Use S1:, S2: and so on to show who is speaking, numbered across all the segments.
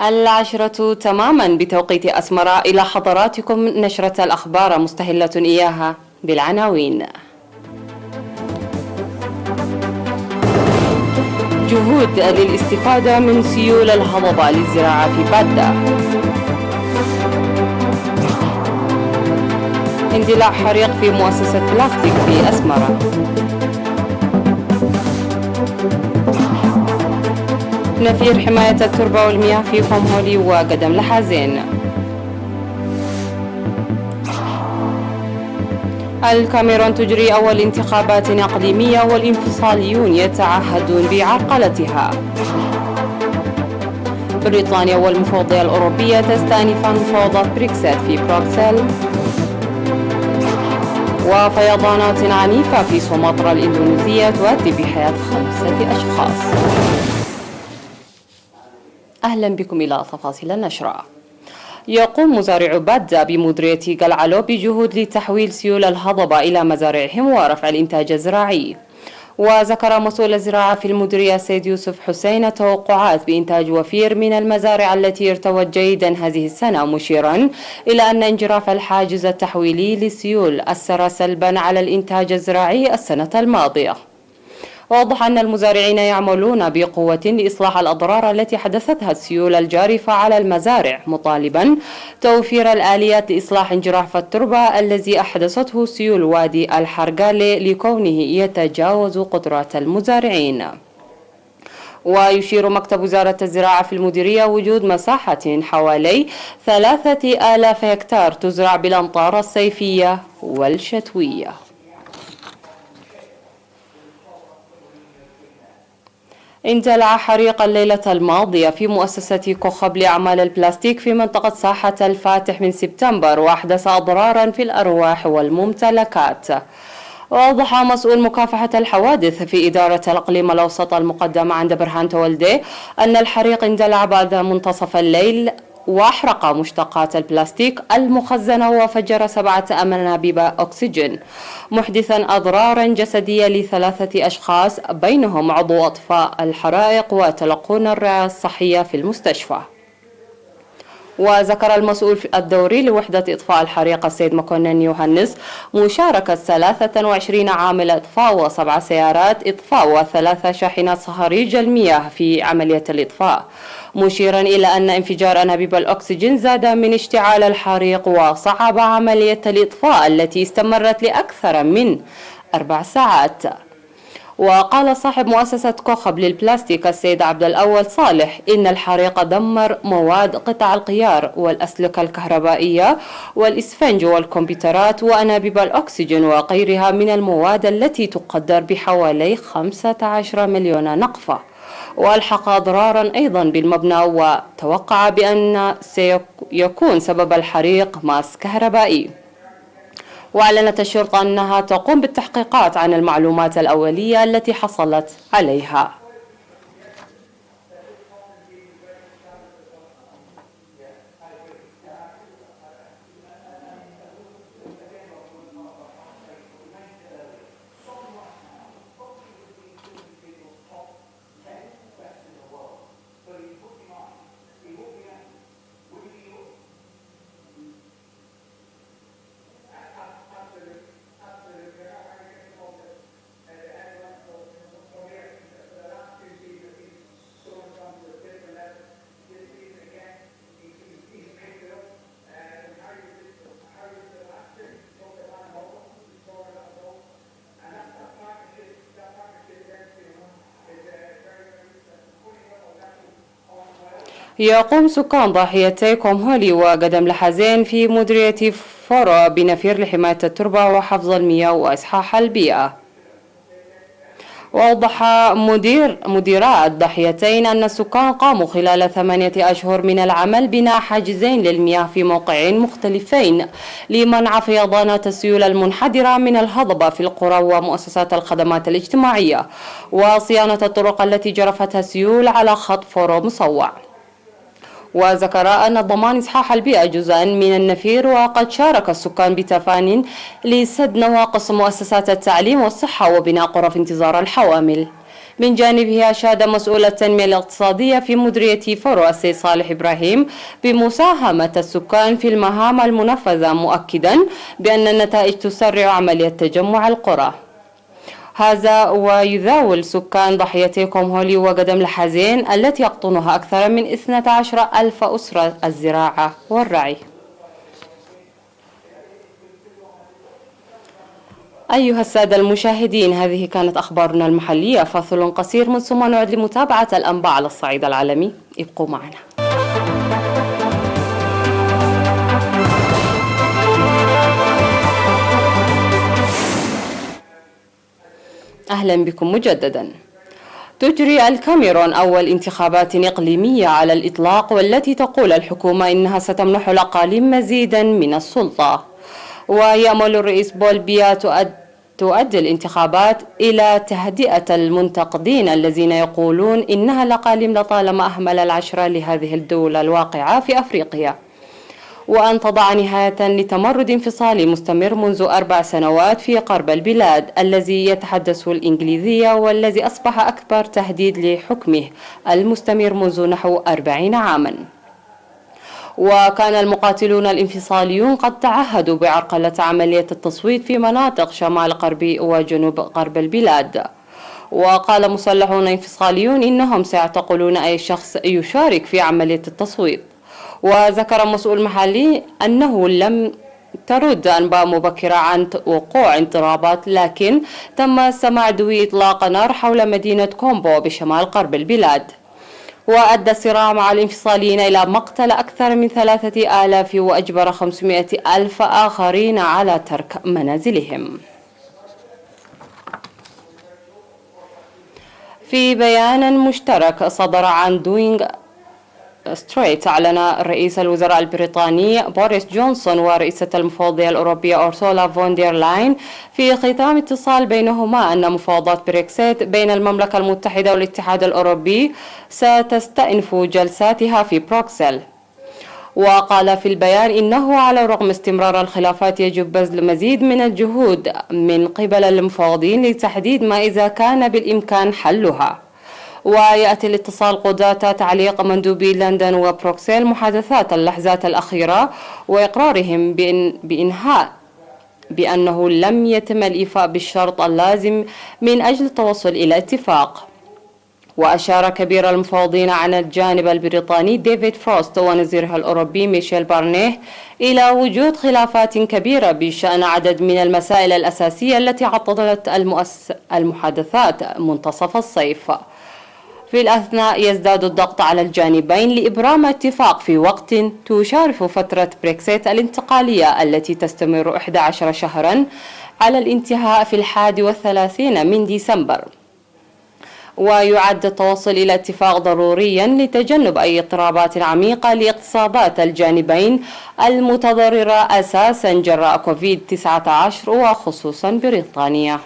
S1: العشرة تماما بتوقيت أسمر. إلى حضراتكم نشرة الأخبار مستهلة إياها بالعناوين. جهود للاستفادة من سيول الهضبة للزراعة في بادة. اندلاع حريق في مؤسسة بلاستيك في أسمرة. نفير حماية التربة والمياه في كومهولي وقدم لحازين. الكاميرون تجري أول انتخابات إقليمية والانفصاليون يتعهدون بعرقلتها. بريطانيا والمفوضية الأوروبية تستأنف مفاوضات بريكسيت في بروكسل. وفيضانات عنيفة في سومطرة الإندونيسية تؤدي بحياة 5 أشخاص. أهلا بكم إلى تفاصيل النشرة. يقوم مزارعو بادة بمديرية قلعلو بجهود لتحويل سيول الهضبة إلى مزارعهم ورفع الإنتاج الزراعي. وذكر مسؤول الزراعة في المديرية سيد يوسف حسين توقعات بإنتاج وفير من المزارع التي ارتوت جيدا هذه السنة، مشيرا إلى أن انجراف الحاجز التحويلي للسيول أثر سلبا على الإنتاج الزراعي السنة الماضية. ووضح أن المزارعين يعملون بقوة لإصلاح الأضرار التي حدثتها السيول الجارفة على المزارع، مطالبا توفير الآليات لإصلاح انجراف التربة الذي أحدثته سيول وادي الحرقالة لكونه يتجاوز قدرات المزارعين. ويشير مكتب وزارة الزراعة في المديرية وجود مساحة حوالي 3000 هكتار تزرع بالأمطار الصيفية والشتوية. اندلع حريق الليلة الماضية في مؤسسة كوخب لأعمال البلاستيك في منطقة ساحة الفاتح من سبتمبر، وأحدث أضرارا في الأرواح والممتلكات. وأوضح مسؤول مكافحة الحوادث في إدارة الإقليم الأوسط المقدمة عند برهان تولدي أن الحريق اندلع بعد منتصف الليل وأحرق مشتقات البلاستيك المخزنة وفجر 7 أنابيب أكسجين، محدثا أضرارا جسدية ل3 أشخاص بينهم عضو أطفاء الحرائق وتلقون الرعاية الصحية في المستشفى. وذكر المسؤول الدوري لوحدة إطفاء الحريق السيد مكونن يوهنس مشاركة 23 عامل إطفاء و7 سيارات إطفاء و3 شاحنات صهاريج المياه في عملية الإطفاء، مشيرا إلى أن انفجار أنابيب الأكسجين زاد من اشتعال الحريق وصعب عملية الإطفاء التي استمرت لأكثر من 4 ساعات. وقال صاحب مؤسسة كوخب للبلاستيك السيد عبد الأول صالح إن الحريق دمر مواد قطع الغيار والأسلكة الكهربائية والإسفنج والكمبيوترات وأنابيب الأكسجين وغيرها من المواد التي تقدر بحوالي 15 مليون نقفة، وألحق أضرارا أيضا بالمبنى، وتوقع بأن سيكون سبب الحريق ماس كهربائي. وأعلنت الشرطة أنها تقوم بالتحقيقات عن المعلومات الأولية التي حصلت عليها. يقوم سكان ضاحيتي كومهولي وقدم لحازين في مديرية فورو بنفير لحماية التربة وحفظ المياه وإصحاح البيئة. وأوضح مديراء الضاحيتين أن السكان قاموا خلال 8 أشهر من العمل بناء حاجزين للمياه في موقعين مختلفين لمنع فيضانات السيول المنحدرة من الهضبة في القرى ومؤسسات الخدمات الاجتماعية، وصيانة الطرق التي جرفتها السيول على خط فورو مصوع. وذكر أن ضمان إصحاح البيئة جزءا من النفير، وقد شارك السكان بتفان لسد نواقص مؤسسات التعليم والصحة وبناء غرف انتظار الحوامل. من جانبه أشاد مسؤول التنمية الاقتصادية في مديرية فرو السيد صالح إبراهيم بمساهمة السكان في المهام المنفذة، مؤكدا بأن النتائج تسرع عملية تجمع القرى. هذا ويذاول سكان ضحيتي كومهولي وقدم الحزين التي يقطنها أكثر من 12,000 أسرة الزراعة والرعي. أيها السادة المشاهدين، هذه كانت أخبارنا المحلية، فاصل قصير من ثم نعود لمتابعة الأنباء على الصعيد العالمي. ابقوا معنا. أهلا بكم مجددا. تجري الكاميرون أول انتخابات إقليمية على الإطلاق، والتي تقول الحكومة إنها ستمنح الأقاليم مزيدا من السلطة. ويأمل الرئيس بول بيا تؤدي الانتخابات إلى تهدئة المنتقدين الذين يقولون إنها الأقاليم لطالما أهمل العشرة لهذه الدولة الواقعة في أفريقيا، وأن تضع نهاية لتمرد انفصالي مستمر منذ 4 سنوات في غرب البلاد الذي يتحدث الإنجليزية، والذي أصبح أكبر تهديد لحكمه المستمر منذ نحو 40 عاما. وكان المقاتلون الانفصاليون قد تعهدوا بعرقلة عملية التصويت في مناطق شمال غربي وجنوب غرب البلاد. وقال مسلحون انفصاليون إنهم سيعتقلون أي شخص يشارك في عملية التصويت. وذكر مسؤول محلي أنه لم ترد أنباء مبكرة عن وقوع اضطرابات، لكن تم السماع دوي إطلاق نار حول مدينة كومبو بشمال غرب البلاد. وأدى الصراع مع الانفصاليين إلى مقتل أكثر من 3,000 وأجبر 500,000 آخرين على ترك منازلهم. في بيان مشترك صدر عن دوينغ ستريت، أعلن رئيس الوزراء البريطاني بوريس جونسون ورئيسة المفوضية الأوروبية أورسولا فون دير لاين في ختام اتصال بينهما أن مفاوضات بريكسيت بين المملكة المتحدة والاتحاد الأوروبي ستستأنف جلساتها في بروكسل. وقال في البيان إنه على الرغم استمرار الخلافات يجب بذل مزيد من الجهود من قبل المفاوضين لتحديد ما إذا كان بالإمكان حلها. ويأتي الاتصال قضاة تعليق مندوبي لندن وبروكسل محادثات اللحظات الأخيرة وإقرارهم بأنه لم يتم الإيفاء بالشرط اللازم من أجل التوصل إلى اتفاق. وأشار كبير المفاوضين عن الجانب البريطاني ديفيد فروست ونظيره الأوروبي ميشيل بارنيه إلى وجود خلافات كبيرة بشأن عدد من المسائل الأساسية التي عطلت المحادثات منتصف الصيف. في الأثناء يزداد الضغط على الجانبين لإبرام اتفاق في وقت تشارف فترة بريكسيت الانتقالية التي تستمر 11 شهرا على الانتهاء في 31 من ديسمبر. ويعد التوصل إلى اتفاق ضروريا لتجنب أي اضطرابات عميقة لاقتصادات الجانبين المتضررة أساسا جراء كوفيد-19 وخصوصا بريطانيا.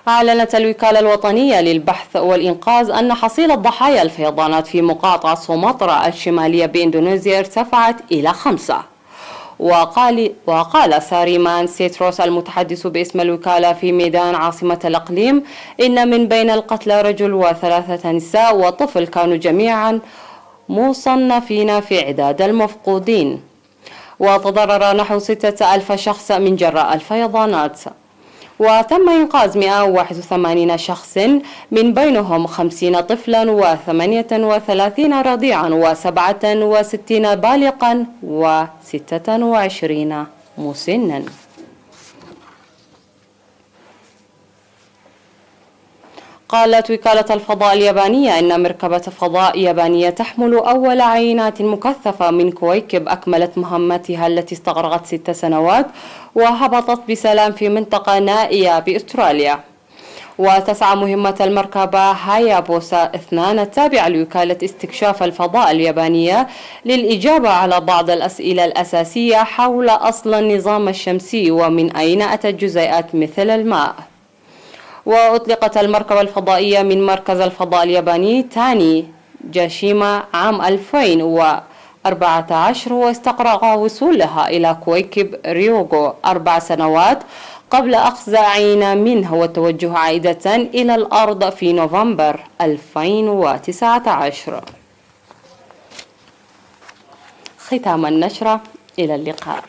S1: أعلنت الوكالة الوطنية للبحث والإنقاذ أن حصيلة ضحايا الفيضانات في مقاطعة سومطرة الشمالية بإندونيسيا ارتفعت إلى 5. وقال ساريمان سيتروس المتحدث باسم الوكالة في ميدان عاصمة الإقليم إن من بين القتلى رجل و3 نساء وطفل كانوا جميعا مصنفين في عداد المفقودين. وتضرر نحو 6,000 شخص من جراء الفيضانات. وتم إنقاذ 181 شخص من بينهم 50 طفلا و38 رضيعا و67 بالغا و26 مسنا. قالت وكالة الفضاء اليابانية إن مركبة فضاء يابانية تحمل أول عينات مكثفة من كويكب أكملت مهمتها التي استغرقت 6 سنوات وهبطت بسلام في منطقة نائية بأستراليا. وتسعى مهمة المركبة هايابوسا 2 التابعة لوكالة استكشاف الفضاء اليابانية للإجابة على بعض الأسئلة الأساسية حول أصل النظام الشمسي ومن أين أتت جزيئات مثل الماء. وأطلقت المركبة الفضائية من مركز الفضاء الياباني تاني جاشيما عام 2014 واستغرق وصولها إلى كويكب ريوغو 4 سنوات قبل أخذ عين منه والتوجه عائدة إلى الأرض في نوفمبر 2019. ختام النشرة، إلى اللقاء.